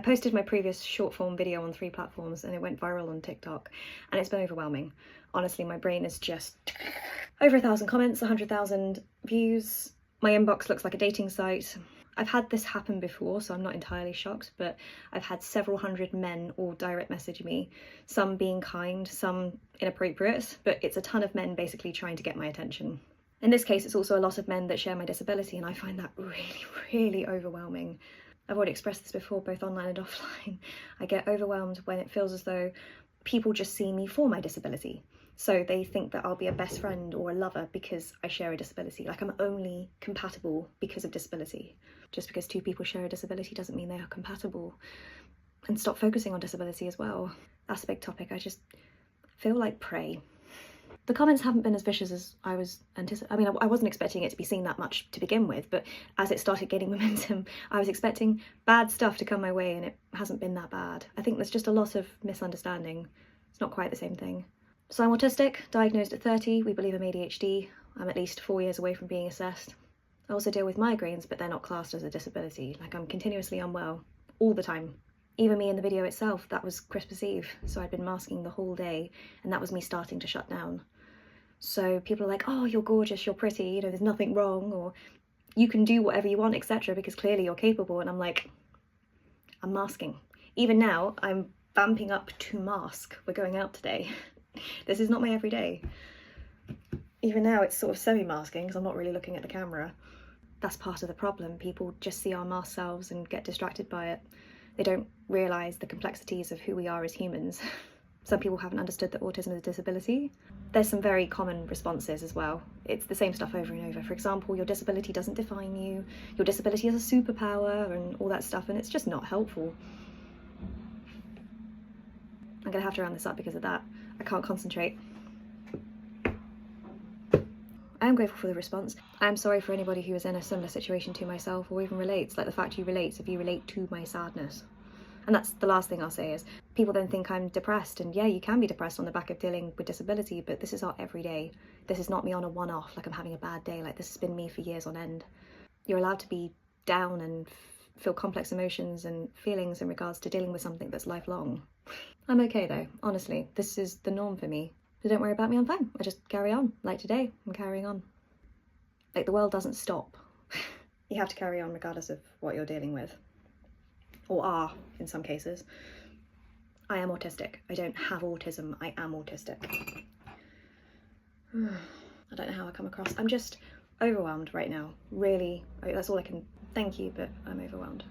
posted my previous short form video on 3 platforms and it went viral on TikTok, and it's been overwhelming. Honestly, my brain is just over 1,000 comments, 100,000 views. My inbox looks like a dating site. I've had this happen before, so I'm not entirely shocked, but I've had several hundred men all direct message me, some being kind, some inappropriate, but it's a ton of men basically trying to get my attention. In this case, it's also a lot of men that share my disability, and I find that really, really overwhelming. I've already expressed this before, both online and offline. I get overwhelmed when it feels as though people just see me for my disability. So they think that I'll be a best friend or a lover because I share a disability. Like, I'm only compatible because of disability. Just because 2 people share a disability doesn't mean they are compatible. And stop focusing on disability as well. That's a big topic. I just feel like prey. The comments haven't been as vicious as I was anticipating. I mean, I wasn't expecting it to be seen that much to begin with, but as it started gaining momentum, I was expecting bad stuff to come my way, and it hasn't been that bad. I think there's just a lot of misunderstanding. It's not quite the same thing. So I'm autistic, diagnosed at 30. We believe I'm ADHD. I'm at least 4 years away from being assessed. I also deal with migraines, but they're not classed as a disability. Like, I'm continuously unwell all the time. Even me in the video itself, that was Christmas Eve, so I'd been masking the whole day, and that was me starting to shut down. So people are like, oh, you're gorgeous, you're pretty, you know, there's nothing wrong, or you can do whatever you want, etc., because clearly you're capable. And I'm like, I'm masking. Even now, I'm vamping up to mask. We're going out today. This is not my everyday. Even now, it's sort of semi-masking because I'm not really looking at the camera. That's part of the problem. People just see our masked selves and get distracted by it. They don't realise the complexities of who we are as humans. Some people haven't understood that autism is a disability. There's some very common responses as well. It's the same stuff over and over. For example, your disability doesn't define you, your disability is a superpower, and all that stuff, and it's just not helpful. I'm gonna have to round this up because of that. I can't concentrate. I am grateful for the response. I am sorry for anybody who is in a similar situation to myself, or even relates, like the fact you relate, if you relate to my sadness. And that's the last thing I'll say is, people then think I'm depressed, and yeah, you can be depressed on the back of dealing with disability, but this is our everyday. This is not me on a one-off, like I'm having a bad day, like this has been me for years on end. You're allowed to be down and feel complex emotions and feelings in regards to dealing with something that's lifelong. I'm okay though, honestly, this is the norm for me. So don't worry about me, I'm fine. I just carry on. Like today, I'm carrying on. Like, the world doesn't stop. You have to carry on regardless of what you're dealing with. Or are, in some cases. I am autistic. I don't have autism, I am autistic. I don't know how I come across. I'm just overwhelmed right now. Really, that's all I can. Thank you, but I'm overwhelmed.